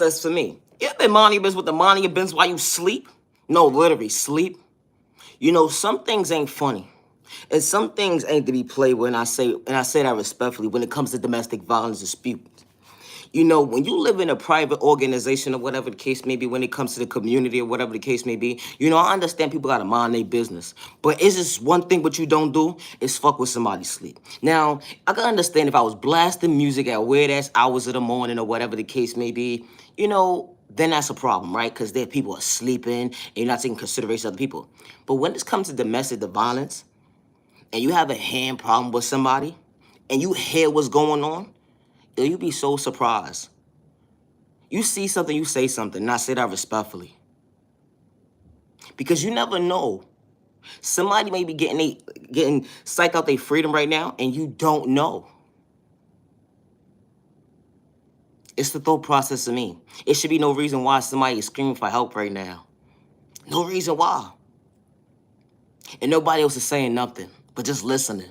That's for me. You ever been minding your business with the minding your business while you sleep? No, literally, sleep. You know, some things ain't funny. And some things ain't to be played with, and I say that respectfully when it comes to domestic violence disputes. You know, when you live in a private organization or whatever the case may be, when it comes to the community or whatever the case may be, you know, I understand people gotta mind their business. But is this one thing what you don't do is fuck with somebody's sleep. Now, I can understand if I was blasting music at weird ass hours of the morning or whatever the case may be, you know, then that's a problem, right? Because there people are sleeping and you're not taking consideration of other people. But when it comes to domestic violence and you have a hand problem with somebody and you hear what's going on, you'd be so surprised. You see something, you say something, and I say that respectfully. Because you never know. Somebody may be getting psyched out their freedom right now, and you don't know. It's the thought process of me. It should be no reason why somebody is screaming for help right now. No reason why. And nobody else is saying nothing, but just listening.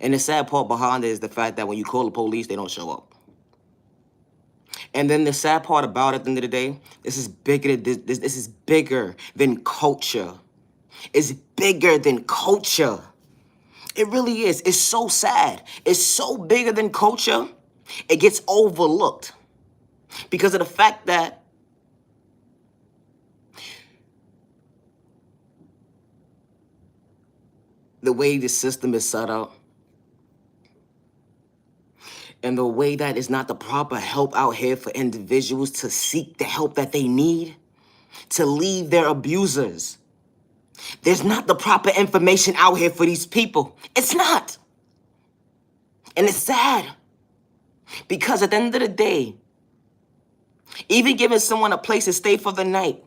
And the sad part behind it is the fact that when you call the police, they don't show up. And then the sad part about it at the end of the day, this is bigger this is bigger than culture. It's bigger than culture. It really is. It's so sad. It's so bigger than culture. It gets overlooked because of the fact that the way the system is set up and the way that is not the proper help out here for individuals to seek the help that they need, to leave their abusers. There's not the proper information out here for these people. It's not. And it's sad. Because at the end of the day, even giving someone a place to stay for the night,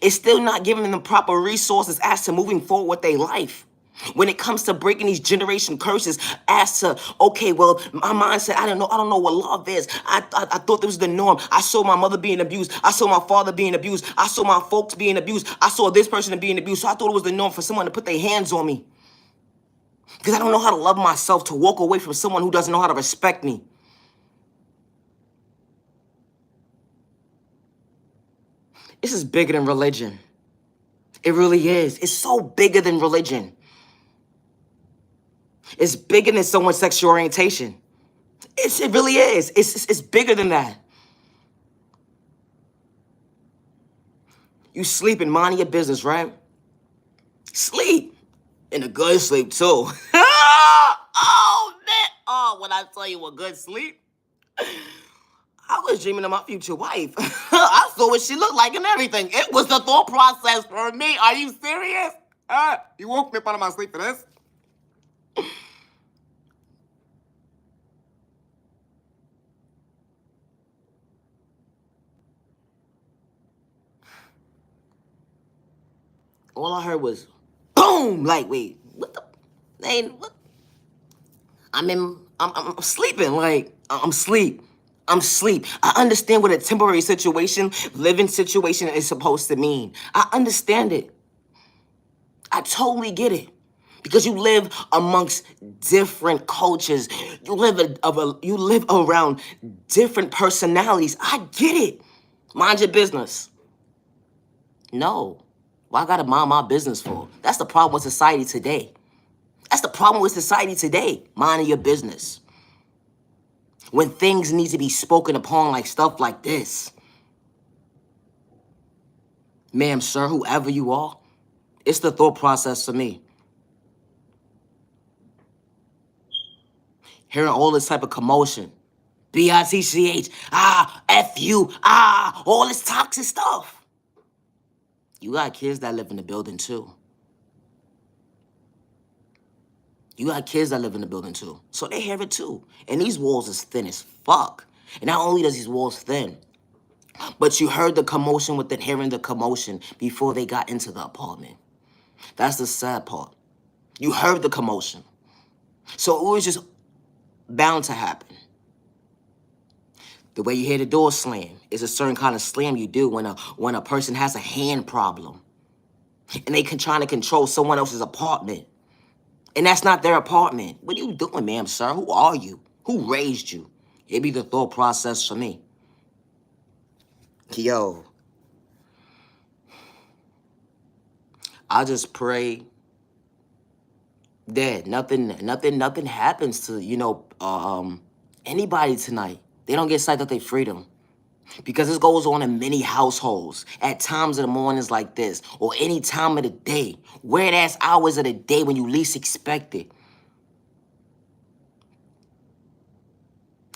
it's still not giving them proper resources as to moving forward with their life. When it comes to breaking these generation curses, as to, okay, well, my mind said, I don't know what love is. I thought this was the norm. I saw my mother being abused. I saw my father being abused. I saw my folks being abused. I saw this person being abused. So I thought it was the norm for someone to put their hands on me. Because I don't know how to love myself, to walk away from someone who doesn't know how to respect me. This is bigger than religion. It really is. It's so bigger than religion. It's bigger than someone's sexual orientation. It really is. It's bigger than that. You sleep and mind your business, right? Sleep. And a good sleep, too. Oh, man. Oh, when I tell you a good sleep, I was dreaming of my future wife. I saw what she looked like and everything. It was the thought process for me. Are you serious? You woke me up out of my sleep for this? All I heard was boom. Like, wait, what the? Man, what? I'm sleeping. Like, I'm sleep. I'm sleep. I understand what a temporary situation, living situation is supposed to mean. I understand it. I totally get it. Because you live amongst different cultures. You live around different personalities. I get it. Mind your business. No. Why I gotta mind my business for? That's the problem with society today. That's the problem with society today. Minding your business. When things need to be spoken upon, like stuff like this. Ma'am, sir, whoever you are, it's the thought process for me. Hearing all this type of commotion. B-I-T-C-H, F-U, all this toxic stuff. You got kids that live in the building too. You got kids that live in the building too. So they hear it too. And these walls is thin as fuck. And not only does these walls thin, but you heard the commotion within hearing the commotion before they got into the apartment. That's the sad part. You heard the commotion. So it was just bound to happen. The way you hear the door slam is a certain kind of slam you do when a person has a hand problem. And they can try to control someone else's apartment. And that's not their apartment. What are you doing, ma'am, sir? Who are you? Who raised you? It be the thought process for me. Yo, I just pray that nothing happens to, anybody tonight. They don't get psyched out their freedom. Because this goes on in many households at times of the mornings like this, or any time of the day, weird ass hours of the day when you least expect it.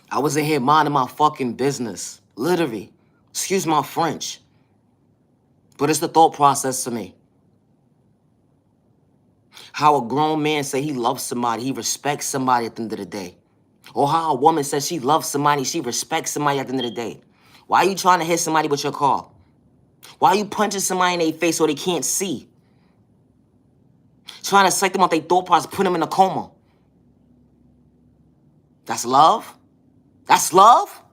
I was in here minding my fucking business, literally. Excuse my French. But it's the thought process to me. How a grown man say he loves somebody, he respects somebody at the end of the day. Or how a woman says she loves somebody, she respects somebody at the end of the day. Why are you trying to hit somebody with your car? Why are you punching somebody in their face so they can't see? Trying to psych them out their thought process, put them in a coma. That's love? That's love?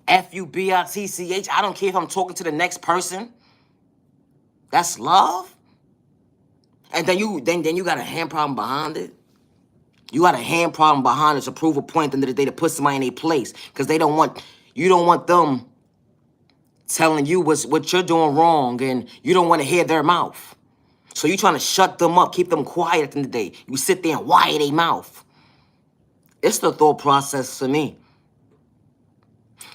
F-U-B-I-T-C-H. I don't care if I'm talking to the next person. That's love? And then you got a hand problem behind it? You got a hand problem behind it to prove a point at the end of the day to put somebody in their place. Because you don't want them telling you what you're doing wrong, and you don't want to hear their mouth. So you trying to shut them up, keep them quiet at the end of the day. You sit there and wire their mouth. It's the thought process for me.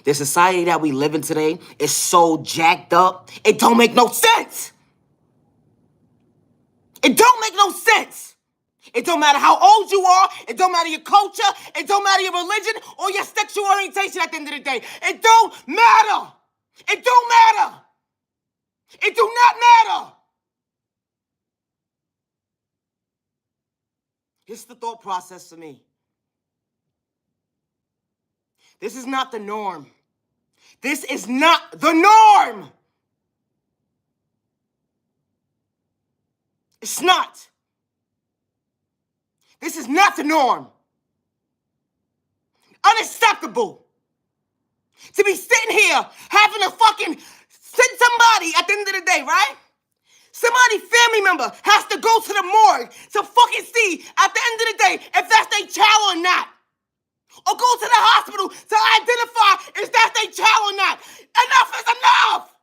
The society that we live in today is so jacked up, it don't make no sense. It don't make no sense. It don't matter how old you are. It don't matter your culture. It don't matter your religion or your sexual orientation at the end of the day. It don't matter. It don't matter. It do not matter. It's the thought process for me. This is not the norm. This is not the norm. It's not. This is not the norm. Unacceptable. To be sitting here having to fucking send somebody at the end of the day, right? Somebody family member has to go to the morgue to fucking see at the end of the day if that's their child or not. Or go to the hospital to identify if that's their child or not. Enough is enough.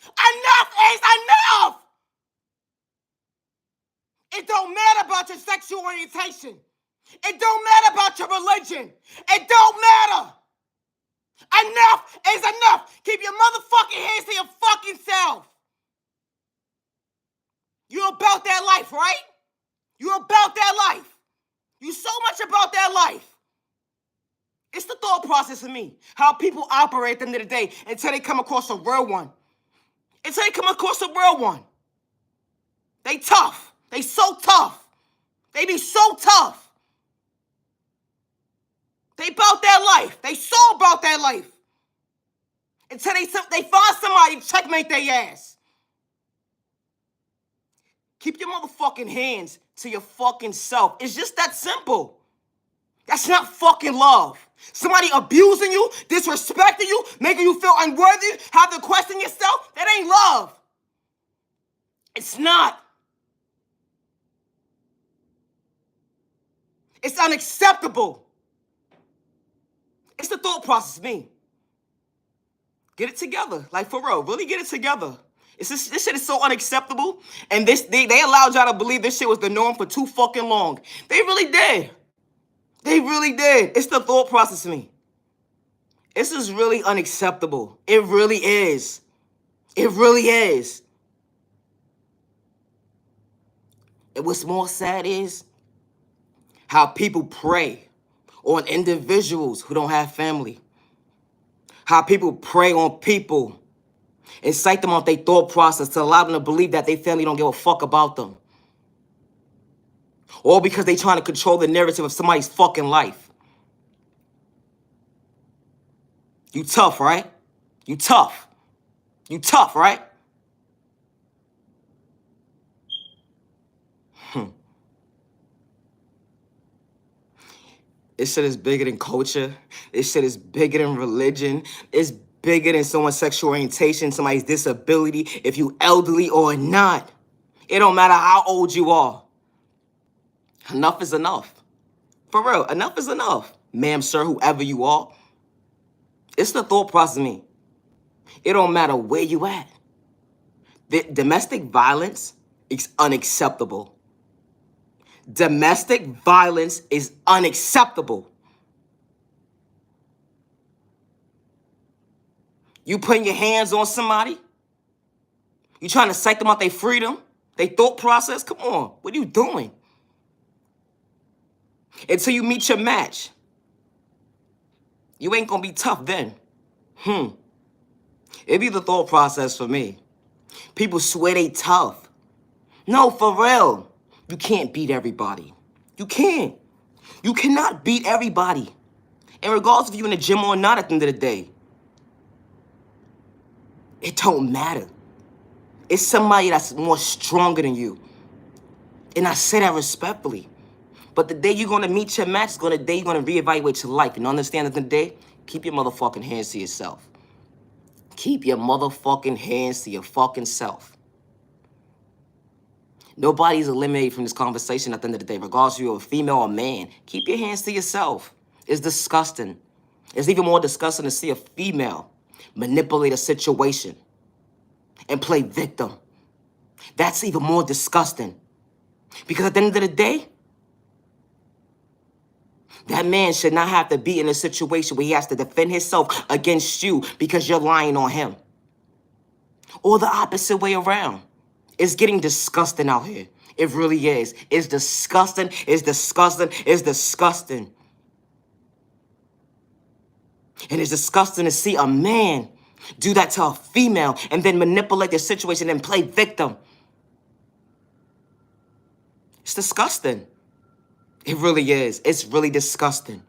Enough is enough. It don't matter about your sexual orientation. It don't matter about your religion. It don't matter. Enough is enough. Keep your motherfucking hands to your fucking self. You're about that life, right? You're about that life. You so much about that life. It's the thought process of me. How people operate at the end of the day until they come across a real one. Until they come across a real one. They tough. They so tough. They be so tough. They about that life. They so about that life. Until they find somebody to checkmate their ass. Keep your motherfucking hands to your fucking self. It's just that simple. That's not fucking love. Somebody abusing you, disrespecting you, making you feel unworthy, have to question yourself, that ain't love. It's not. It's unacceptable. It's the thought process, me. Get it together. Like, for real. Really get it together. This shit is so unacceptable. And they allowed y'all to believe this shit was the norm for too fucking long. They really did. They really did. It's the thought process to me. This is really unacceptable. It really is. It really is. And what's more sad is how people prey on individuals who don't have family. How people prey on people and psych them out their thought process to allow them to believe that their family don't give a fuck about them. All because they trying to control the narrative of somebody's fucking life. You tough, right? You tough. You tough, right? This shit is bigger than culture. This shit is bigger than religion. It's bigger than someone's sexual orientation, somebody's disability, if you elderly or not. It don't matter how old you are. Enough is enough. For real, enough is enough. Ma'am, sir, whoever you are. It's the thought process of me. It don't matter where you at. The domestic violence is unacceptable. Domestic violence is unacceptable. You putting your hands on somebody? You trying to psych them out their freedom? Their thought process? Come on, what are you doing? Until you meet your match. You ain't gonna be tough then. It be the thought process for me. People swear they tough. No, for real. You can't beat everybody. You can't. You cannot beat everybody. And regardless if you're in the gym or not at the end of the day, it don't matter. It's somebody that's more stronger than you. And I say that respectfully. But the day you're gonna meet your match is the day you're gonna reevaluate your life. And understand that the day, keep your motherfucking hands to yourself. Keep your motherfucking hands to your fucking self. Nobody's eliminated from this conversation at the end of the day, regardless if you're a female or a man. Keep your hands to yourself. It's disgusting. It's even more disgusting to see a female manipulate a situation and play victim. That's even more disgusting. Because at the end of the day, that man should not have to be in a situation where he has to defend himself against you because you're lying on him. Or the opposite way around. It's getting disgusting out here. It really is. It's disgusting. It's disgusting. It's disgusting. And it's disgusting to see a man do that to a female and then manipulate the situation and play victim. It's disgusting. It really is. It's really disgusting.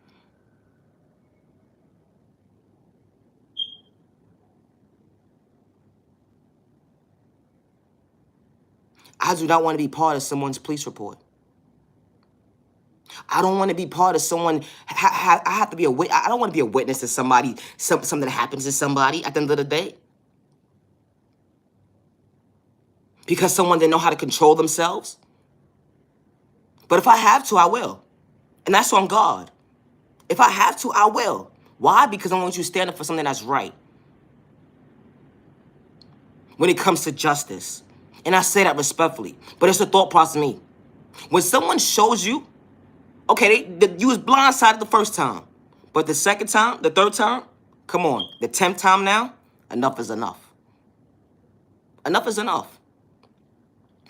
I do not want to be part of someone's police report. I don't want to be part of someone. I have to be I don't want to be a witness to somebody, something that happens to somebody at the end of the day. Because someone didn't know how to control themselves. But if I have to, I will. And that's on God. If I have to, I will. Why? Because I want you to stand up for something that's right. When it comes to justice. And I say that respectfully. But it's a thought process of me. When someone shows you, okay, you was blindsided the first time. But the second time, the third time, come on. The 10th time now, enough is enough. Enough is enough.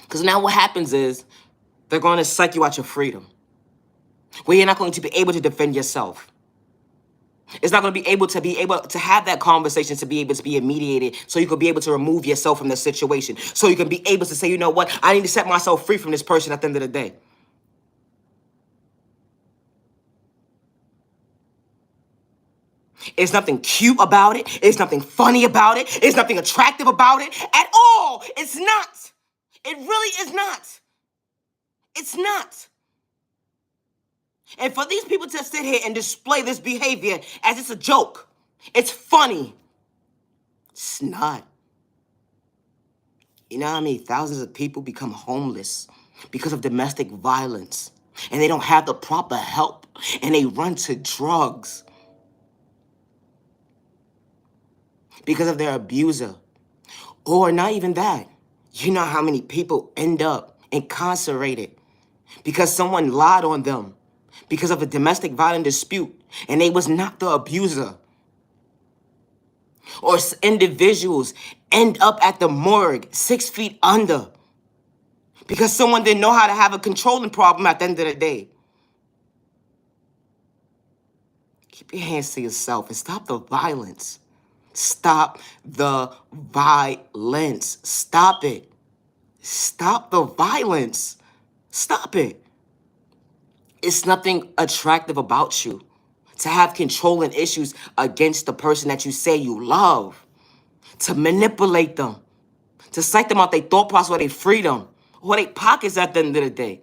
Because now what happens is, they're going to psych you out your freedom. Where you're not going to be able to defend yourself. It's not going to be able to have that conversation to be able to be mediated so you can be able to remove yourself from the situation. So you can be able to say, you know what, I need to set myself free from this person at the end of the day. It's nothing cute about it. It's nothing funny about it. It's nothing attractive about it at all. It's not. It really is not. It's not. And for these people to sit here and display this behavior as it's a joke, it's funny. It's not. You know how many thousands of people become homeless because of domestic violence and they don't have the proper help and they run to drugs because of their abuser? Or not even that. You know how many people end up incarcerated because someone lied on them because of a domestic violence dispute and they was not the abuser. Or individuals end up at the morgue 6 feet under because someone didn't know how to have a controlling problem at the end of the day. Keep your hands to yourself and stop the violence. Stop the violence. Stop it. Stop the violence. Stop it. It's nothing attractive about you to have controlling issues against the person that you say you love, to manipulate them, to psych them out their thought process or their freedom, or their pockets at the end of the day.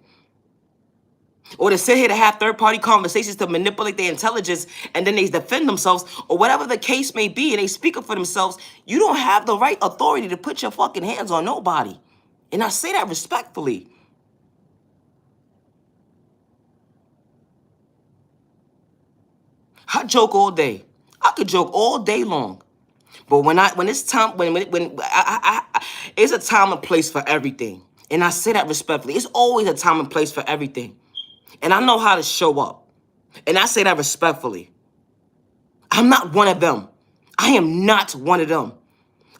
Or to sit here to have third-party conversations to manipulate their intelligence and then they defend themselves or whatever the case may be and they speak up for themselves. You don't have the right authority to put your fucking hands on nobody. And I say that respectfully. I joke all day. I could joke all day long. But when it's time, it's a time and place for everything. And I say that respectfully. It's always a time and place for everything. And I know how to show up. And I say that respectfully. I'm not one of them. I am not one of them.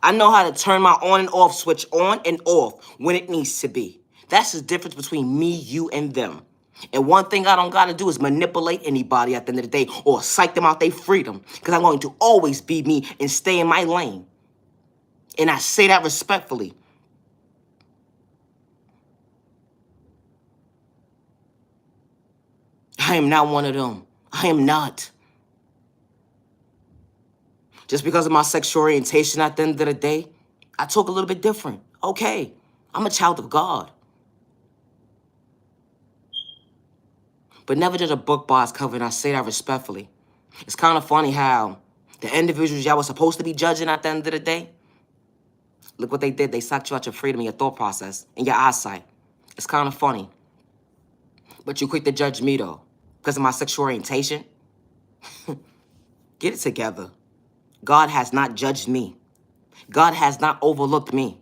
I know how to turn my on and off switch on and off when it needs to be. That's the difference between me, you, and them. And one thing I don't gotta do is manipulate anybody at the end of the day or psych them out their freedom. Because I'm going to always be me and stay in my lane. And I say that respectfully. I am not one of them. I am not. Just because of my sexual orientation at the end of the day, I talk a little bit different. Okay, I'm a child of God. But never judge a book by its cover, and I say that respectfully. It's kind of funny how the individuals y'all was supposed to be judging at the end of the day, look what they did. They sucked you out your freedom, your thought process, and your eyesight. It's kind of funny. But you quick to judge me, though, because of my sexual orientation. Get it together. God has not judged me. God has not overlooked me.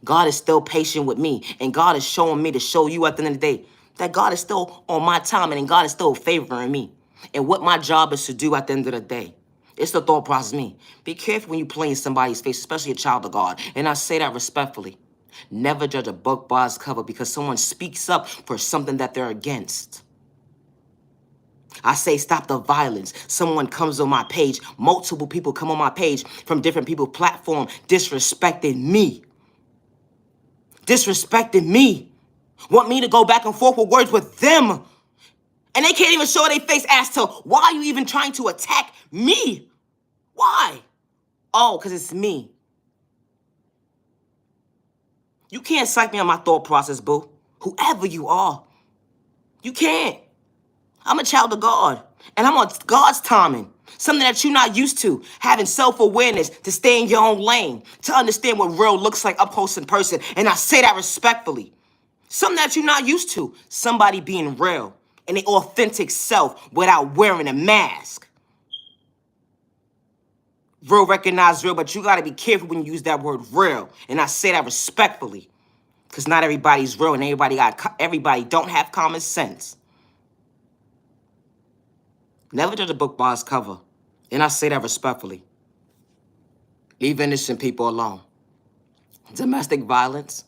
God is still patient with me. And God is showing me to show you at the end of the day that God is still on my timing and God is still favoring me. And what my job is to do at the end of the day. It's the thought process of me. Be careful when you play in somebody's face, especially a child of God. And I say that respectfully. Never judge a book by its cover because someone speaks up for something that they're against. I say stop the violence. Someone comes on my page. Multiple people come on my page from different people's platform disrespecting me. Disrespecting me. Want me to go back and forth with words with them. And they can't even show their face as to why are you even trying to attack me? Why? Oh, because it's me. You can't psych me on my thought process, boo. Whoever you are. You can't. I'm a child of God. And I'm on God's timing. Something that you're not used to. Having self-awareness to stay in your own lane. To understand what real looks like up close in person. And I say that respectfully. Something that you're not used to. Somebody being real. And their authentic self without wearing a mask. Real recognize real, but you gotta be careful when you use that word real. And I say that respectfully. Because not everybody's real and everybody don't have common sense. Never judge a book by its cover. And I say that respectfully. Leave innocent people alone. Domestic violence,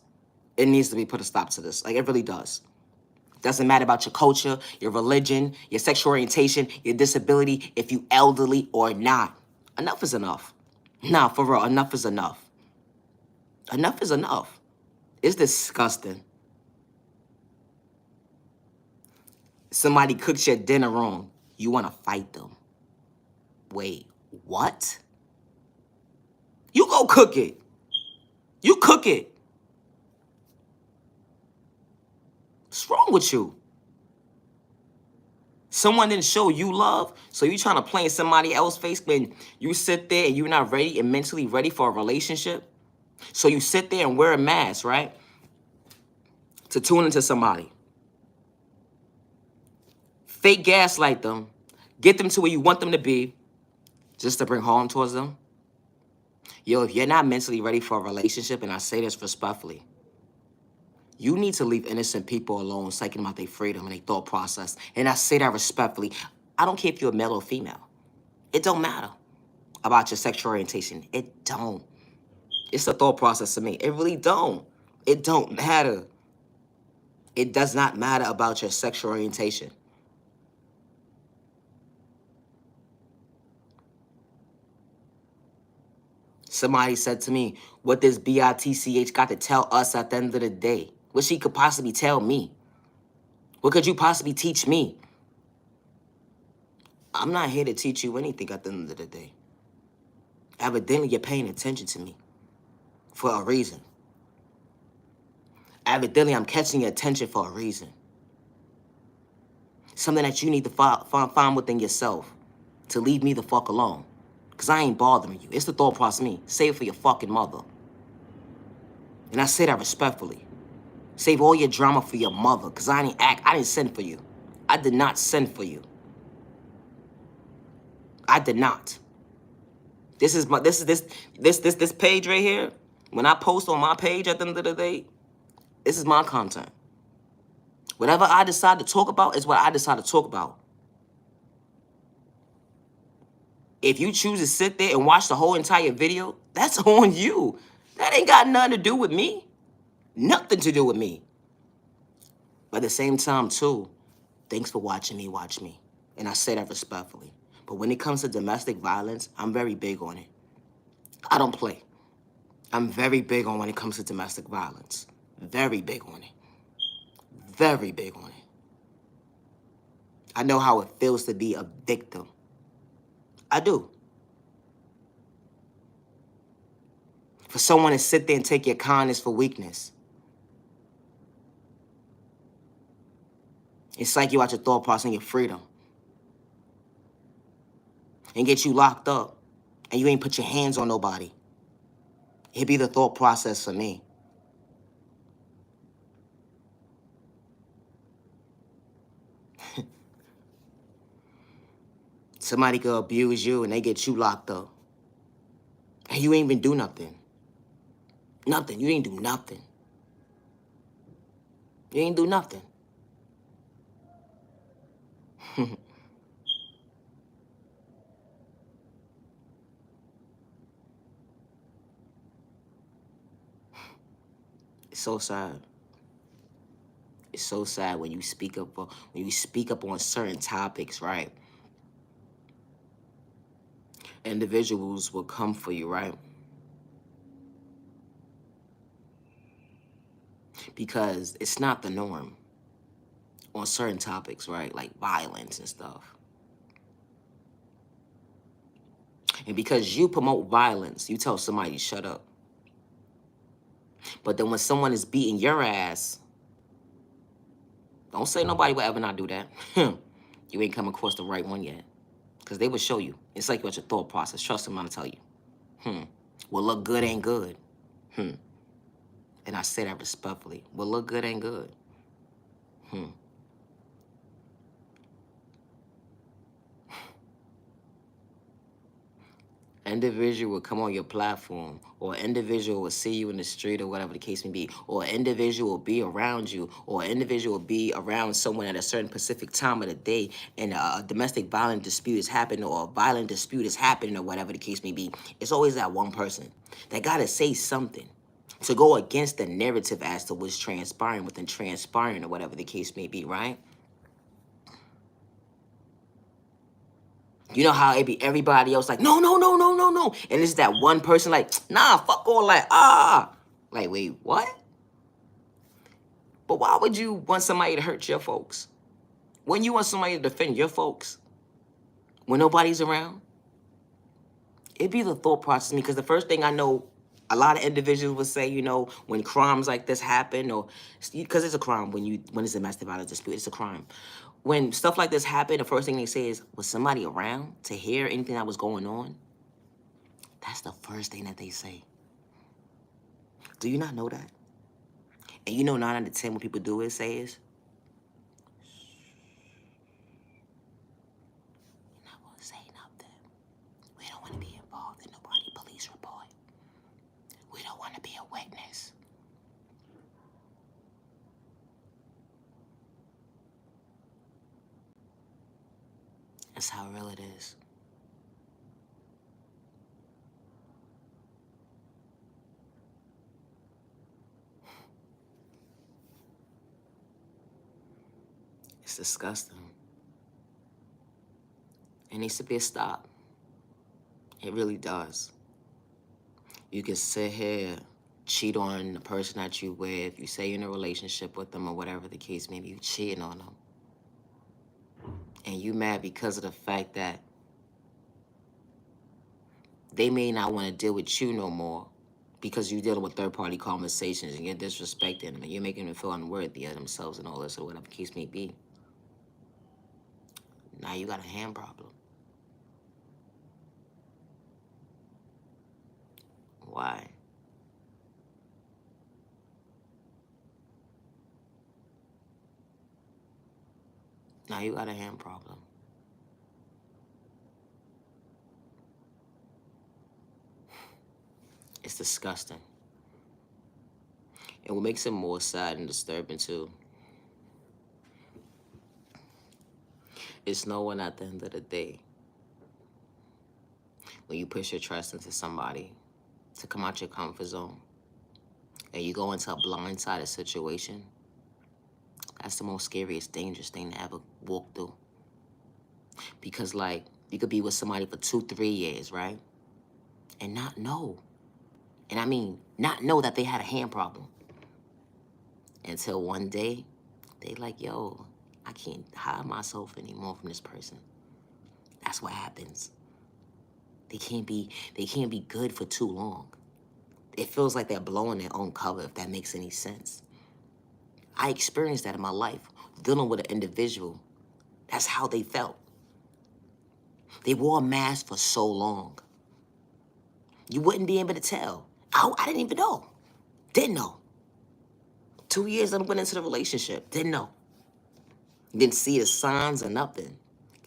it needs to be put a stop to this. Like, it really does. Doesn't matter about your culture, your religion, your sexual orientation, your disability, if you elderly or not. Enough is enough. Nah, for real, enough is enough. Enough is enough. It's disgusting. Somebody cooks your dinner wrong. You want to fight them. Wait, what? You go cook it. You cook it. What's wrong with you? Someone didn't show you love, so you trying to play in somebody else's face when you sit there and you're not ready and mentally ready for a relationship? So you sit there and wear a mask, right? To tune into somebody. Fake gaslight them. Get them to where you want them to be just to bring harm towards them. Yo, if you're not mentally ready for a relationship, and I say this respectfully, you need to leave innocent people alone, psyching them out their freedom and their thought process. And I say that respectfully. I don't care if you're a male or female. It don't matter about your sexual orientation. It don't. It's a thought process to me. It really don't. It don't matter. It does not matter about your sexual orientation. Somebody said to me, what does BITCH got to tell us at the end of the day? What she could possibly tell me? What could you possibly teach me? I'm not here to teach you anything at the end of the day. Evidently, you're paying attention to me for a reason. Evidently, I'm catching your attention for a reason. Something that you need to find within yourself to leave me the fuck alone. Because I ain't bothering you. It's the thought process of me. Save it for your fucking mother. And I say that respectfully. Save all your drama for your mother. Because I didn't send for you. I did not send for you. I did not. This is my this page right here. When I post on my page at the end of the day, this is my content. Whatever I decide to talk about is what I decide to talk about. If you choose to sit there and watch the whole entire video, that's on you. That ain't got nothing to do with me. Nothing to do with me. But at the same time, too, thanks for watching me watch me. And I say that respectfully. But when it comes to domestic violence, I'm very big on it. I don't play. I'm very big on when it comes to domestic violence. Very big on it. Very big on it. I know how it feels to be a victim. I do. For someone to sit there and take your kindness for weakness. It's like you out your thought process and your freedom. And get you locked up. And you ain't put your hands on nobody. It'd be the thought process for me. Somebody could abuse you and they get you locked up. And you ain't even do nothing. Nothing. You ain't do nothing. You ain't do nothing. It's so sad. It's so sad when you speak up on certain topics, right? Individuals will come for you, right? Because it's not the norm on certain topics, right? Like violence and stuff. And because you promote violence, you tell somebody, shut up. But then when someone is beating your ass, don't say nobody will ever not do that. You ain't come across the right one yet. Because they will show you. It's like your thought process. Trust them, I'm going to tell you. What look good ain't good. And I say that respectfully. What look good ain't good. Individual will come on your platform, or an individual will see you in the street, or whatever the case may be, or an individual will be around you, or an individual will be around someone at a certain specific time of the day, and a domestic violent dispute is happening, or a violent dispute is happening, or whatever the case may be. It's always that one person that gotta say something to go against the narrative as to what's transpiring within transpiring, or whatever the case may be, right? You know how it be everybody else like, no, no, no, no, no, no. And it's that one person like, nah, fuck all that. Like, wait, what? But why would you want somebody to hurt your folks? When you want somebody to defend your folks, when nobody's around? It'd be the thought process me, because the first thing I know, a lot of individuals would say, you know, when crimes like this happen, or because it's a crime when it's a domestic violence dispute, it's a crime. When stuff like this happen, the first thing they say is, was somebody around to hear anything that was going on? That's the first thing that they say. Do you not know that? And you know 9 out of 10 what people do is say is, we're not gonna say nothing. We don't want to be involved in nobody police report. We don't want to be a witness. That's how real it is. It's disgusting. It needs to be a stop. It really does. You can sit here, cheat on the person that you with, you say you're in a relationship with them or whatever the case may be, you cheating on them. And you mad because of the fact that they may not want to deal with you no more because you're dealing with third-party conversations and you're disrespecting them and you're making them feel unworthy of themselves and all this or whatever the case may be. Now you got a hand problem. Why? Now you got a hand problem. It's disgusting. And what makes it more sad and disturbing too, is knowing at the end of the day, when you push your trust into somebody to come out your comfort zone and you go into a blindsided situation, that's the most scariest, dangerous thing to ever walk through. Because, like, you could be with somebody for 2, 3 years, right? And not know. And I mean, not know that they had a hand problem. Until one day, they like, yo, I can't hide myself anymore from this person. That's what happens. They can't be good for too long. It feels like they're blowing their own cover, if that makes any sense. I experienced that in my life, dealing with an individual. That's how they felt. They wore a mask for so long. You wouldn't be able to tell. I didn't even know. Didn't know. 2 years I went into the relationship. Didn't know. Didn't see the signs or nothing.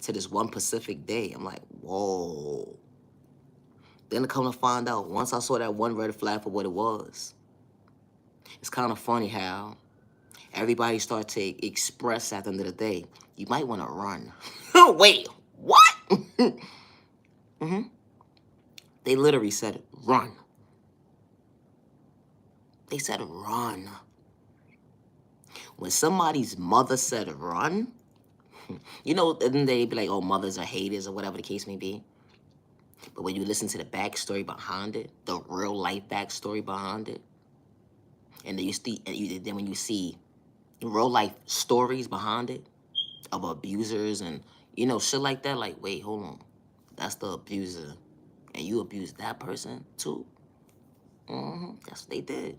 To this one Pacific day, I'm like, whoa. Then to come to find out, once I saw that one red flag for what it was, it's kind of funny how everybody started to express at the end of the day, you might want to run. Wait, what? They literally said, run. They said, run. When somebody's mother said, run, you know, then they'd be like, oh, mothers are haters or whatever the case may be. But when you listen to the backstory behind it, the real life backstory behind it, and then then when you see real life stories behind it of abusers and, you know, shit like that, like, wait, hold on. That's the abuser. And you abused that person too? That's what they did.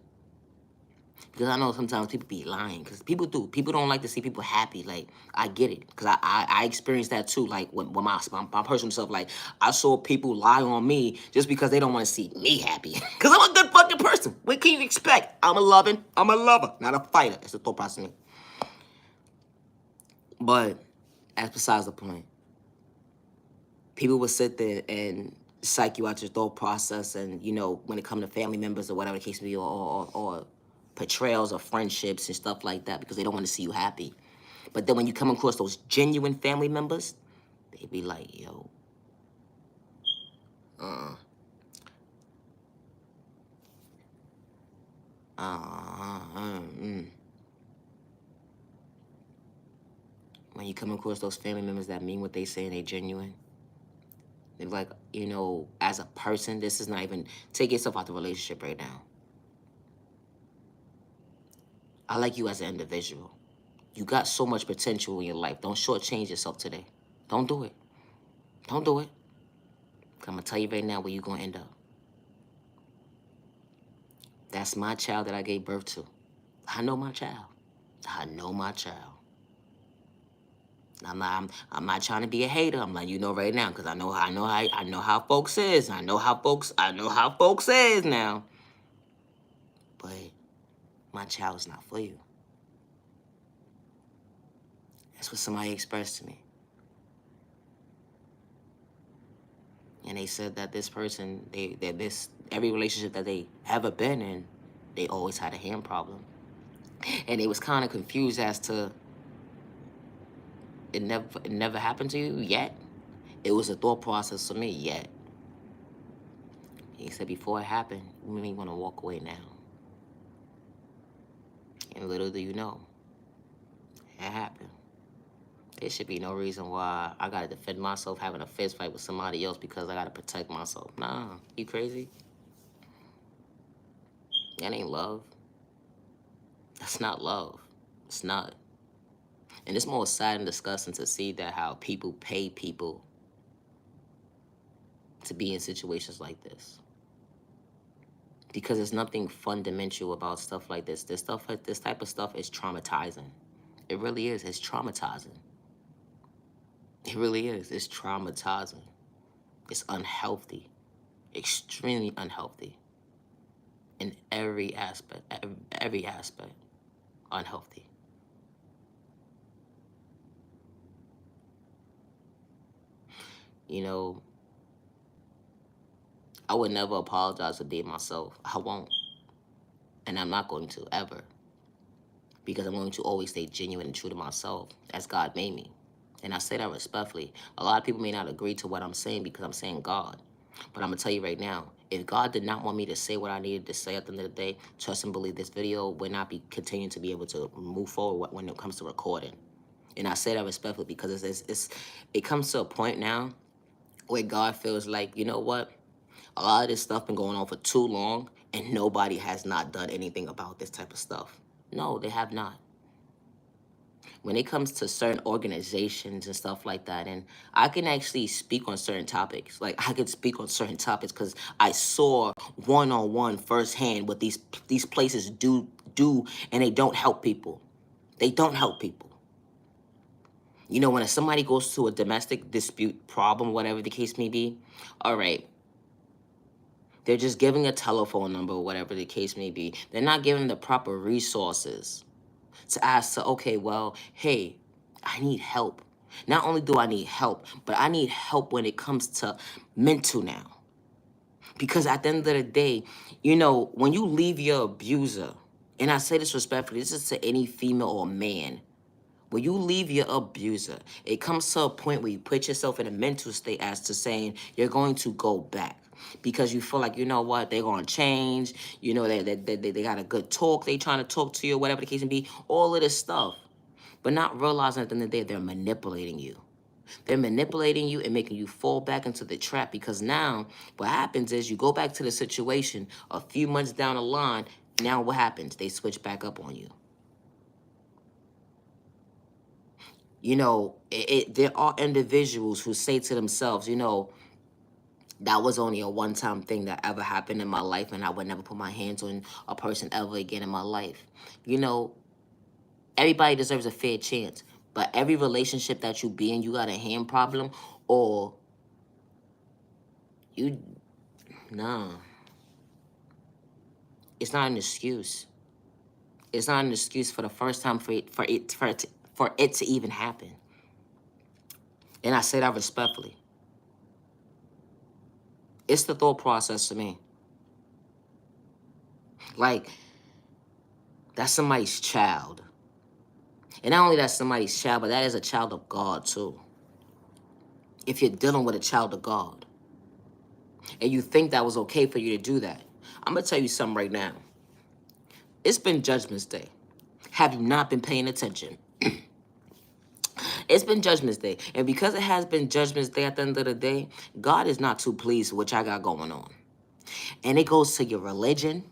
Because I know sometimes people be lying. Because people do. People don't like to see people happy. Like, I get it. Because I experienced that too. Like, when my personal self, like, I saw people lie on me just because they don't want to see me happy. Because I'm a good fucking person. What can you expect? I'm a lover, not a fighter. That's the thought process of me. But that's besides the point. People would sit there and psych you out your thought process, and, you know, when it comes to family members or whatever the case may be, or portrayals of friendships and stuff like that, because they don't want to see you happy. But then when you come across those genuine family members, they be like, yo, when you come across those family members that mean what they say and they genuine, they're like, you know, as a person, this is not even, take yourself out the relationship right now. I like you as an individual. You got so much potential in your life. Don't shortchange yourself today. Don't do it. Don't do it. I'm gonna tell you right now where you're gonna end up. That's my child that I gave birth to. I know my child. I know my child. I'm not trying to be a hater. I'm letting you know right now, because I know how folks is. I know how folks is now. But my child's not for you. That's what somebody expressed to me. And they said that this person, every relationship that they ever been in, they always had a hand problem. And they was kind of confused as to, it never happened to you yet. It was a thought process for me yet. He said, before it happened, you may want to walk away now. And little do you know, it happened. There should be no reason why I gotta defend myself having a fist fight with somebody else because I gotta protect myself. Nah, you crazy? That ain't love. That's not love. It's not. And it's more sad and disgusting to see that how people pay people to be in situations like this. Because there's nothing fundamental about stuff like this. This type of stuff is traumatizing. It really is. It's traumatizing. It really is. It's traumatizing. It's unhealthy. Extremely unhealthy. In every aspect. Every aspect. Unhealthy. You know, I would never apologize for being myself. I won't. And I'm not going to, ever. Because I'm going to always stay genuine and true to myself as God made me. And I say that respectfully. A lot of people may not agree to what I'm saying because I'm saying God. But I'm going to tell you right now, if God did not want me to say what I needed to say at the end of the day, trust and believe this video would not be continuing to be able to move forward when it comes to recording. And I say that respectfully because it comes to a point now where God feels like, you know what? A lot of this stuff been going on for too long and nobody has not done anything about this type of stuff. No, they have not. When it comes to certain organizations and stuff like that, and I can actually speak on certain topics. Like I could speak on certain topics because I saw one-on-one firsthand what these places do, and they don't help people. They don't help people. You know, when somebody goes to a domestic dispute problem, whatever the case may be, all right, they're just giving a telephone number, whatever the case may be. They're not giving the proper resources to ask, okay, well, hey, I need help. Not only do I need help, but I need help when it comes to mental now. Because at the end of the day, you know, when you leave your abuser, and I say this respectfully, this is to any female or man, when you leave your abuser, it comes to a point where you put yourself in a mental state as to saying you're going to go back. Because you feel like, you know what, they're going to change. You know, they got a good talk. They trying to talk to you, whatever the case may be. All of this stuff. But not realizing at the end of the day, they're manipulating you. They're manipulating you and making you fall back into the trap. Because now what happens is you go back to the situation a few months down the line. Now what happens? They switch back up on you. You know, there are individuals who say to themselves, you know, that was only a one-time thing that ever happened in my life, and I would never put my hands on a person ever again in my life. You know, everybody deserves a fair chance, but every relationship that you be in, you got a hand problem, or you, nah, it's not an excuse. It's not an excuse for the first time for it to even happen. And I say that respectfully. It's the thought process to me. Like, that's somebody's child. And not only that's somebody's child, but that is a child of God, too. If you're dealing with a child of God, and you think that was okay for you to do that, I'm going to tell you something right now. It's been Judgment's Day. Have you not been paying attention? It's been Judgment's Day. And because it has been Judgment's Day at the end of the day, God is not too pleased with what I got going on. And it goes to your religion.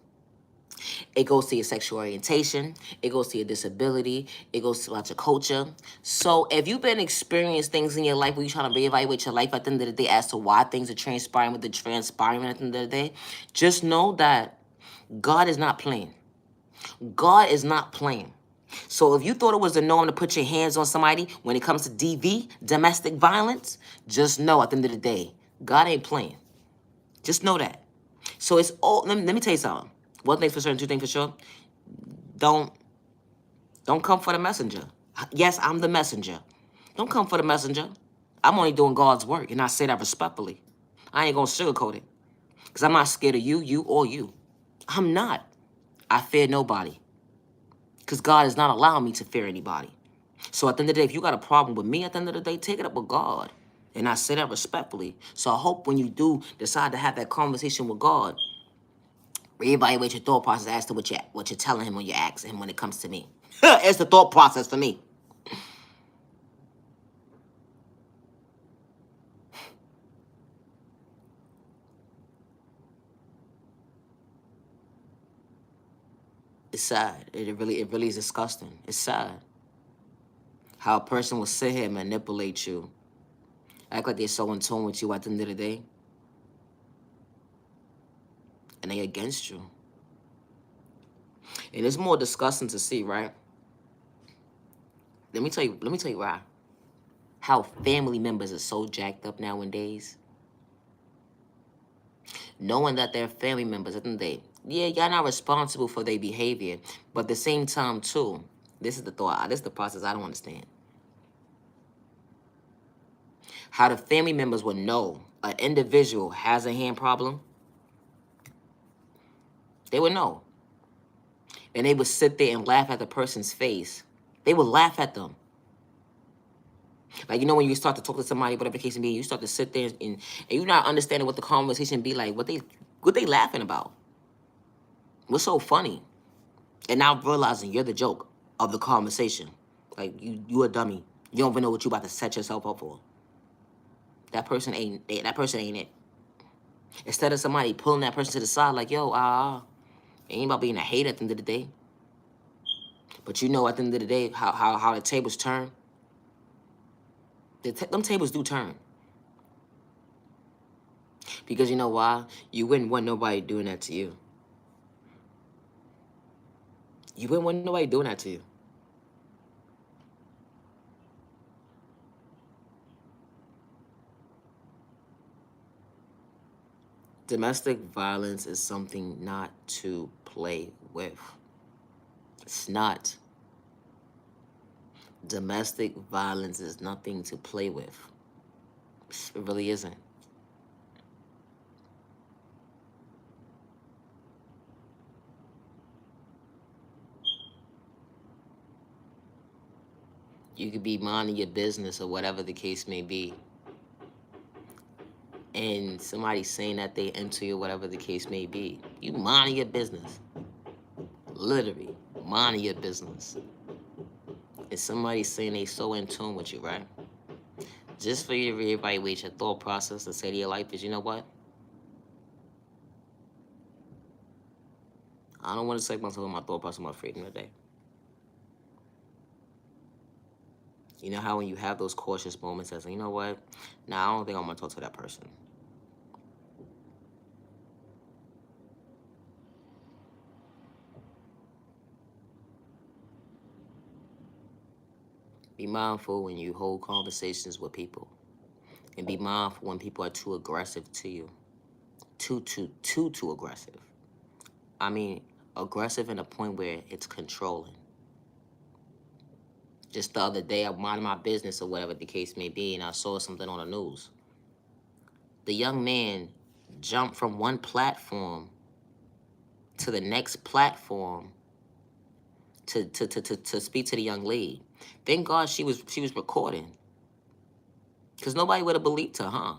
It goes to your sexual orientation. It goes to your disability. It goes to about your culture. So if you've been experiencing things in your life where you're trying to reevaluate your life at the end of the day as to why things are transpiring with the transpiring at the end of the day, just know that God is not playing. God is not playing. So if you thought it was the norm to put your hands on somebody when it comes to DV, domestic violence, just know at the end of the day, God ain't playing. Just know that. So it's all, let me tell you something. One thing for certain, two things for sure. Don't come for the messenger. Yes, I'm the messenger. Don't come for the messenger. I'm only doing God's work, and I say that respectfully. I ain't gonna sugarcoat it. Because I'm not scared of you, or you. I'm not. I fear nobody. Because God is not allowing me to fear anybody. So at the end of the day, if you got a problem with me at the end of the day, take it up with God. And I say that respectfully. So I hope when you do decide to have that conversation with God, reevaluate your thought process as to what you're telling him when you're asking him when it comes to me. It's the thought process for me. It's sad. It really is disgusting. It's sad. How a person will sit here and manipulate you. Act like they're so in tune with you at the end of the day. And they against you. And it's more disgusting to see, right? Let me tell you why. How family members are so jacked up nowadays. Knowing that they're family members at the end of the day. Yeah, y'all not responsible for their behavior. But at the same time, too, this is the thought. This is the process I don't understand. How the family members would know an individual has a hand problem, They would know. And they would sit there and laugh at the person's face. They would laugh at them. Like, you know, when you start to talk to somebody, whatever the case may be, you start to sit there and you're not understanding what the conversation be like, what they laughing about. What's so funny? And now realizing you're the joke of the conversation. Like, you a dummy. You don't even know what you about to set yourself up for. That person ain't it. Instead of somebody pulling that person to the side, like, yo, ain't about being a hater at the end of the day. But you know, at the end of the day, how the tables turn. Them tables do turn. Because you know why? You wouldn't want nobody doing that to you. You wouldn't want nobody doing that to you. Domestic violence is something not to play with. It's not. Domestic violence is nothing to play with. It really isn't. You could be minding your business or whatever the case may be. And somebody saying that they into you, whatever the case may be. You minding your business. Literally, minding your business. And somebody saying they so in tune with you, right? Just for you to reevaluate your thought process and say to your life is, you know what? I don't want to take myself in my thought process, my freedom today. You know how when you have those cautious moments as, you know what? Nah, I don't think I'm going to talk to that person. Be mindful when you hold conversations with people. And be mindful when people are too aggressive to you. Too aggressive. I mean, aggressive in a point where it's controlling. Just the other day, I'm minding my business or whatever the case may be, and I saw something on the news. The young man jumped from one platform to the next platform to speak to the young lady. Thank God she was recording. Because nobody would have believed her, huh?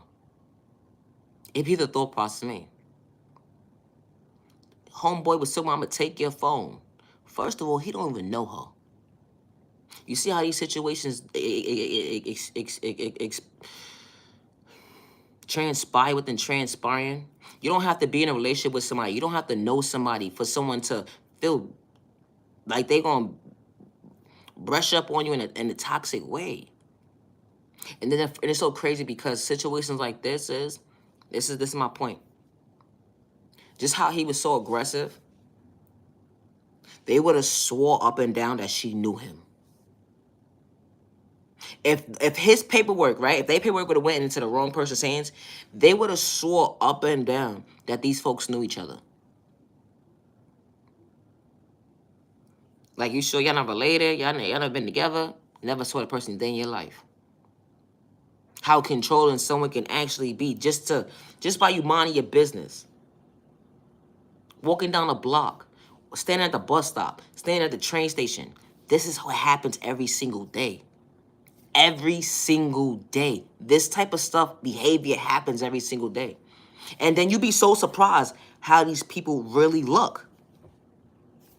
It'd be the thought process me. Homeboy was telling me, I'm going to take your phone. First of all, he don't even know her. You see how these situations transpire within transpiring? You don't have to be in a relationship with somebody. You don't have to know somebody for someone to feel like they're going to brush up on you in a toxic way. And then and it's so crazy because situations like this is my point. Just how he was so aggressive, they would have swore up and down that she knew him. If his paperwork, right, if their paperwork would have went into the wrong person's hands, they would have swore up and down that these folks knew each other. Like, you sure y'all not related? Y'all never been together? Never saw the person a day in your life. How controlling someone can actually be just by you minding your business. Walking down a block, standing at the bus stop, standing at the train station. This is what happens every single day. Every single day. This type of stuff, behavior happens every single day. And then you be so surprised how these people really look.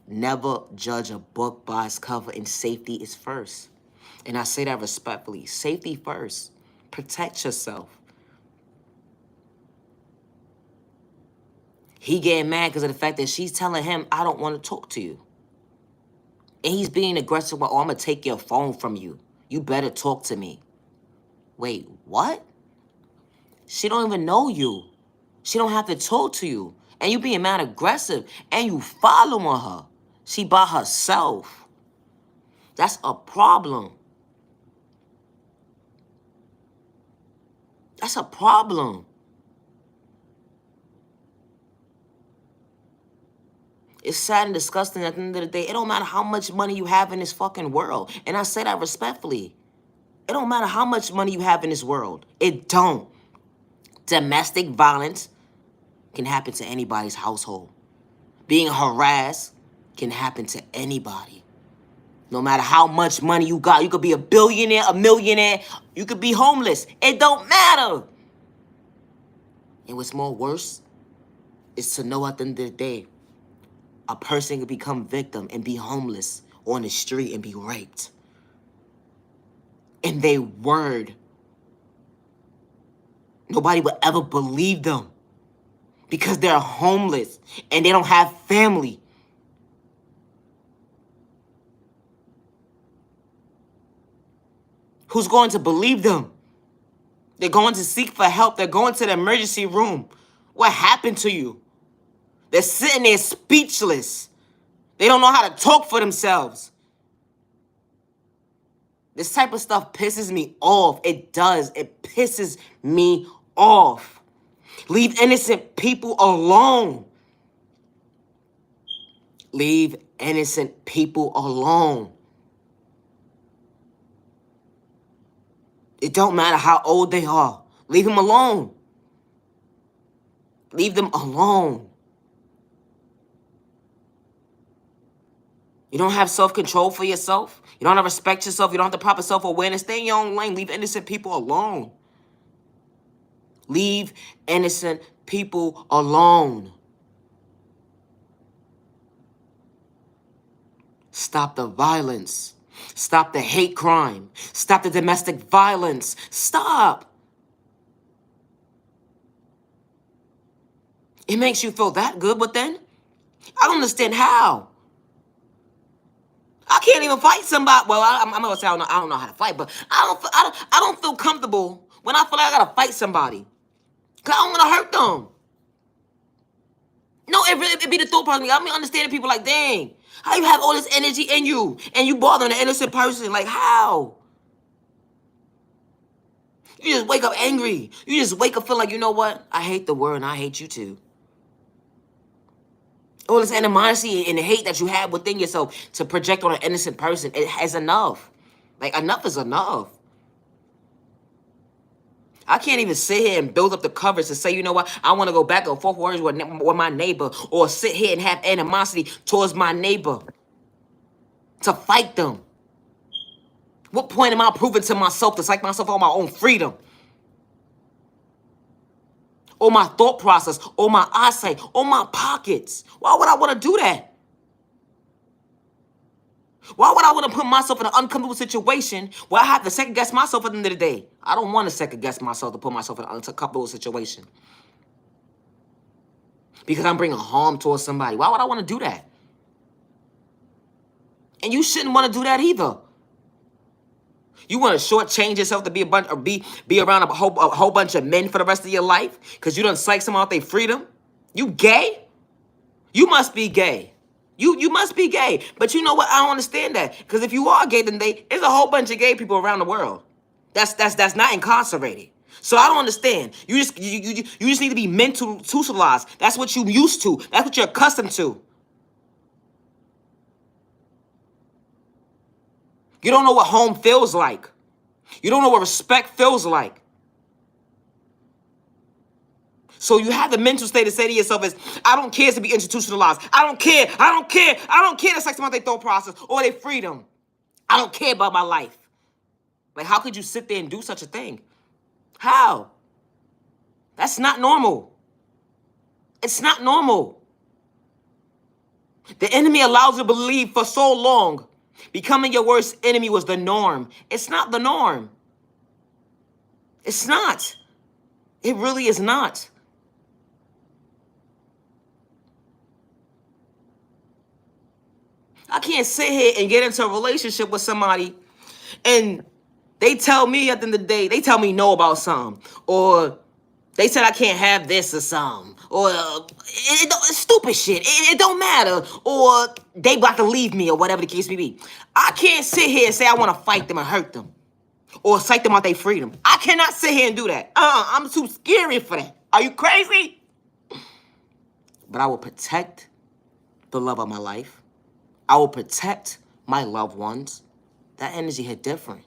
Never judge a book by its cover, and safety is first. And I say that respectfully. Safety first. Protect yourself. He getting mad because of the fact that she's telling him, I don't want to talk to you. And he's being aggressive, well, I'm going to take your phone from you. You better talk to me. Wait, what? She don't even know you. She don't have to talk to you. And you being mad aggressive. And you following her. She by herself. That's a problem. That's a problem. It's sad and disgusting at the end of the day. It don't matter how much money you have in this fucking world. And I say that respectfully. It don't matter how much money you have in this world. It don't. Domestic violence can happen to anybody's household. being harassed can happen to anybody. No matter how much money you got, you could be a billionaire, a millionaire, you could be homeless. It don't matter. And what's more worse is to know at the end of the day, a person could become victim and be homeless on the street and be raped. And they word, nobody would ever believe them because they're homeless and they don't have family. Who's going to believe them? They're going to seek for help. They're going to the emergency room. What happened to you? They're sitting there speechless. They don't know how to talk for themselves. This type of stuff pisses me off. It does. It pisses me off. Leave innocent people alone. Leave innocent people alone. It don't matter how old they are. Leave them alone. Leave them alone. You don't have self-control for yourself. You don't have respect yourself. You don't have the proper self-awareness. Stay in your own lane. Leave innocent people alone. Leave innocent people alone. Stop the violence. Stop the hate crime. Stop the domestic violence. Stop. It makes you feel that good, but then I don't understand how. I can't even fight somebody. Well, I'm gonna say I don't know how to fight, but I don't feel comfortable when I feel like I gotta fight somebody, cause I don't wanna hurt them. No, it be the thought process. I mean, understanding people like, dang, how you have all this energy in you and you bothering an innocent person? Like, how? You just wake up angry. You just wake up feeling like, you know what? I hate the world and I hate you too. All this animosity and the hate that you have within yourself to project on an innocent person, it has enough. Like, enough is enough. I can't even sit here and build up the coverage to say, you know what, I want to go back and forth words with my neighbor, or sit here and have animosity towards my neighbor to fight them. What point am I proving to myself to psych myself on my own freedom? Or my thought process, or my eyesight, or my pockets? Why would I want to do that? Why would I want to put myself in an uncomfortable situation where I have to second guess myself at the end of the day? I don't want to second guess myself to put myself in an uncomfortable situation because I'm bringing harm towards somebody. Why would I want to do that? And you shouldn't want to do that either. You want to shortchange yourself to be a bunch or be around a whole bunch of men for the rest of your life because you done psych someone out their freedom? You gay? You must be gay. You must be gay. But you know what? I don't understand that. Because if you are gay, then there's a whole bunch of gay people around the world. That's not incarcerated. So I don't understand. You just need to be mental socialized. That's what you used to. That's what you're accustomed to. You don't know what home feels like. You don't know what respect feels like. So you have the mental state to say to yourself is, I don't care to be institutionalized. I don't care. I don't care. I don't care to sex about their thought process or their freedom. I don't care about my life. Like, how could you sit there and do such a thing? How? That's not normal. It's not normal. The enemy allows you to believe for so long becoming your worst enemy was the norm. It's not the norm. It's not. It really is not. I can't sit here and get into a relationship with somebody and they tell me at the end of the day, they tell me no about something. Or they said I can't have this or something. Or stupid shit. It don't matter. Or they about to leave me or whatever the case may be. I can't sit here and say I want to fight them and hurt them. Or psych them out their freedom. I cannot sit here and do that. I'm too scary for that. Are you crazy? But I will protect the love of my life. I will protect my loved ones. That energy hit different.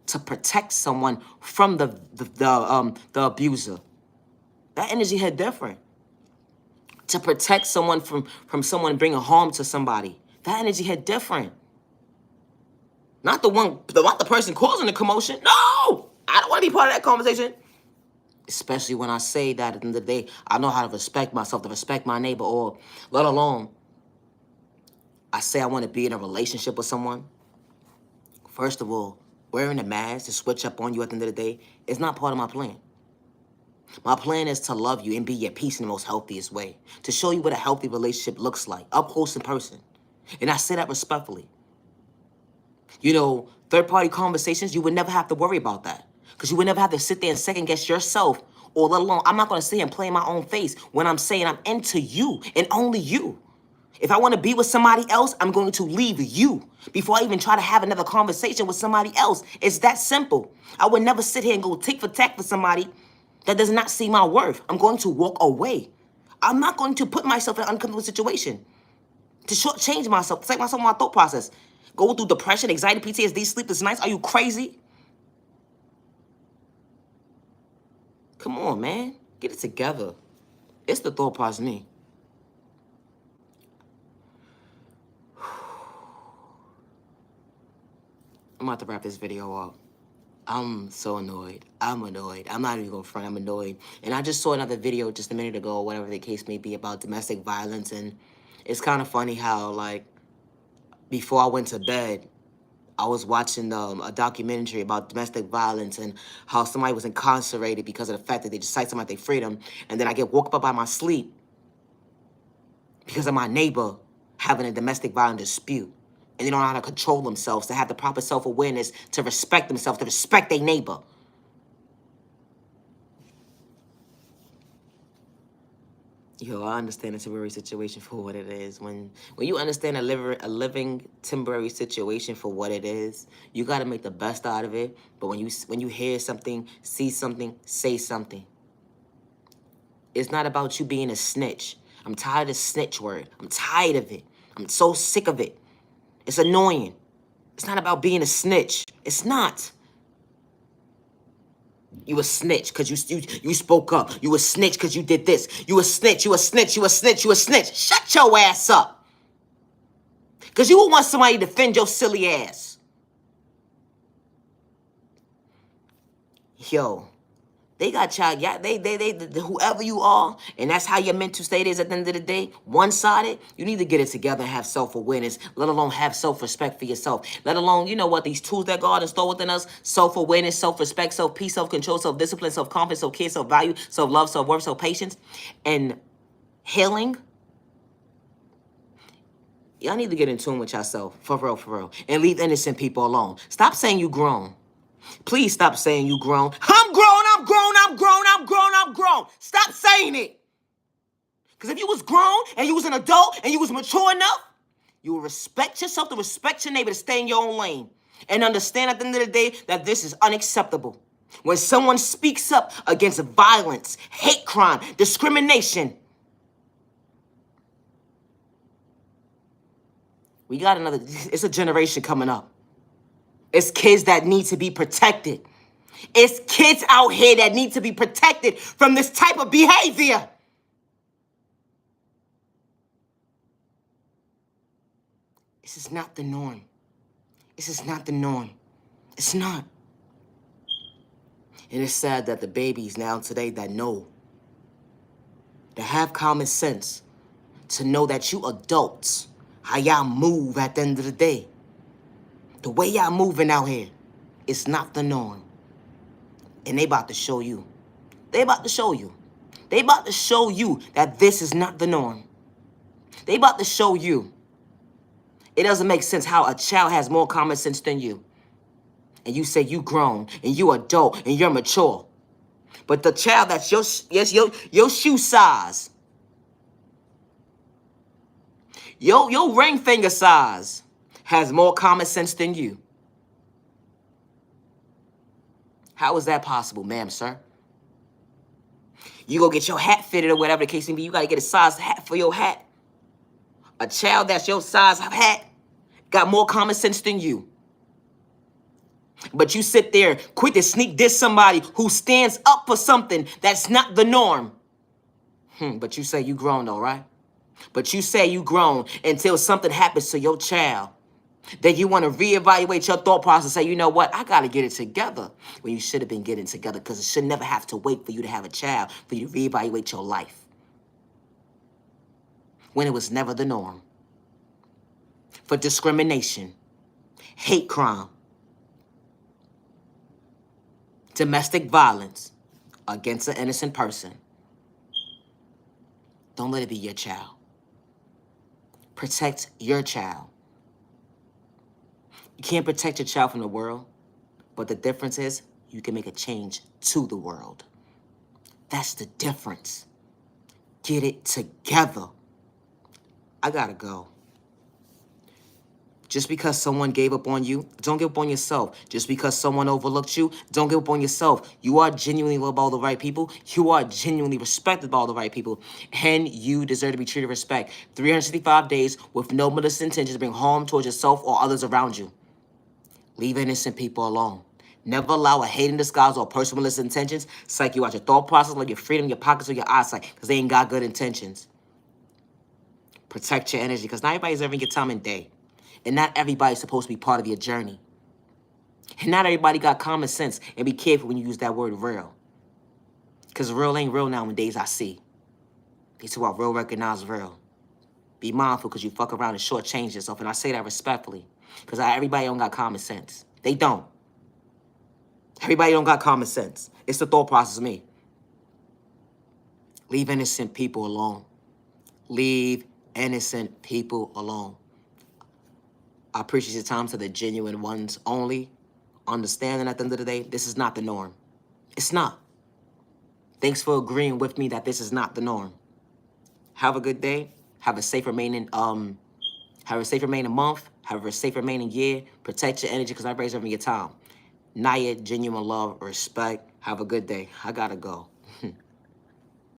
To protect someone from the abuser. That energy hit different. to protect someone from someone bringing harm to somebody. That energy hit different. Not not the person causing the commotion. No! I don't want to be part of that conversation. Especially when I say that at the end of the day, I know how to respect myself, to respect my neighbor, or let alone I say I want to be in a relationship with someone. First of all, wearing a mask to switch up on you at the end of the day is not part of my plan. My plan is to love you and be at peace in the most healthiest way. To show you what a healthy relationship looks like, up close in person. And I say that respectfully. You know, third-party conversations, you would never have to worry about that. Because you would never have to sit there and second-guess yourself, or let alone, I'm not going to sit here and play in my own face when I'm saying I'm into you and only you. If I want to be with somebody else, I'm going to leave you before I even try to have another conversation with somebody else. It's that simple. I would never sit here and go tick for tack for somebody that does not see my worth. I'm going to walk away. I'm not going to put myself in an uncomfortable situation to shortchange myself, to take myself in my thought process. Go through depression, anxiety, PTSD, sleepless nights. Are you crazy? Come on, man. Get it together. It's the thought process, me. I'm about to wrap this video up. I'm so annoyed. I'm annoyed. I'm not even gonna front, I'm annoyed. And I just saw another video just a minute ago, whatever the case may be, about domestic violence. And it's kind of funny how, like, before I went to bed, I was watching a documentary about domestic violence and how somebody was incarcerated because of the fact that they just cite somebody their freedom. And then I get woke up by my sleep because of my neighbor having a domestic violence dispute. And they don't know how to control themselves, to have the proper self-awareness, to respect themselves, to respect their neighbor. Yo, I understand a temporary situation for what it is. When you understand a living temporary situation for what it is, you got to make the best out of it. But when you hear something, see something, say something. It's not about you being a snitch. I'm tired of the snitch word. I'm tired of it. I'm so sick of it. It's annoying. It's not about being a snitch. It's not. You a snitch because you spoke up. You a snitch because you did this. You a snitch, you a snitch, you a snitch, you a snitch. Shut your ass up. Because you would want somebody to defend your silly ass. Yo, they got y'all, yeah, they, whoever you are, and that's how your mental state is at the end of the day, one-sided, you need to get it together and have self-awareness, let alone have self-respect for yourself. Let alone, you know what, these tools that God has stored within us, self-awareness, self-respect, self-peace, self-control, self-discipline, self-confidence, self-care, self-value, self-love, self-worth, self-patience, and healing. Y'all need to get in tune with yourself, for real, and leave innocent people alone. Stop saying you grown. Please stop saying you grown. I'm grown, I'm grown, I'm grown, I'm grown, I'm grown. Stop saying it. Because if you was grown and you was an adult and you was mature enough, you will respect yourself, to respect your neighbor, to stay in your own lane. And understand at the end of the day that this is unacceptable. When someone speaks up against violence, hate crime, discrimination, we got it's a generation coming up. It's kids that need to be protected. It's kids out here that need to be protected from this type of behavior. This is not the norm. This is not the norm. It's not. And it's sad that the babies now today that know, that have common sense, to know that you adults, how y'all move at the end of the day, the way y'all moving out here, it's not the norm. And they about to show you. They about to show you. They about to show you that this is not the norm. They about to show you. It doesn't make sense how a child has more common sense than you. And you say you grown, and you adult, and you're mature. But the child that's your shoe size, your ring finger size, has more common sense than you. How is that possible, ma'am, sir? You go get your hat fitted or whatever the case may be. You got to get a size hat for your hat. A child that's your size of hat got more common sense than you. But you sit there quick to sneak diss somebody who stands up for something that's not the norm. But you say you grown though, right? But you say you grown until something happens to your child. Then you want to reevaluate your thought process and say, you know what, I got to get it together. When you should have been getting together, because it should never have to wait for you to have a child for you to reevaluate your life. When it was never the norm. For discrimination, hate crime, domestic violence against an innocent person. Don't let it be your child. Protect your child. You can't protect your child from the world, but the difference is you can make a change to the world. That's the difference. Get it together. I gotta go. Just because someone gave up on you, don't give up on yourself. Just because someone overlooked you, don't give up on yourself. You are genuinely loved by all the right people. You are genuinely respected by all the right people. And you deserve to be treated with respect. 365 days with no malicious intentions to bring harm towards yourself or others around you. Leave innocent people alone. Never allow a hate in disguise or personal malicious intentions psych you out your thought process, like your freedom, your pockets, or your eyesight, because they ain't got good intentions. Protect your energy, because not everybody's ever in your time and day. And not everybody's supposed to be part of your journey. And not everybody got common sense. And be careful when you use that word real. Because real ain't real nowadays, I see. These who are real recognize real. Be mindful because you fuck around and shortchange yourself. And I say that respectfully. Because everybody don't got common sense. They don't. Everybody don't got common sense. It's the thought process of me. Leave innocent people alone. Leave innocent people alone. I appreciate your time to the genuine ones only. Understanding at the end of the day, this is not the norm. It's not. Thanks for agreeing with me that this is not the norm. Have a good day. Have a safe remaining month. Have a safe remaining year. Protect your energy because I raise over your time. Naya, genuine love, respect. Have a good day. I gotta go.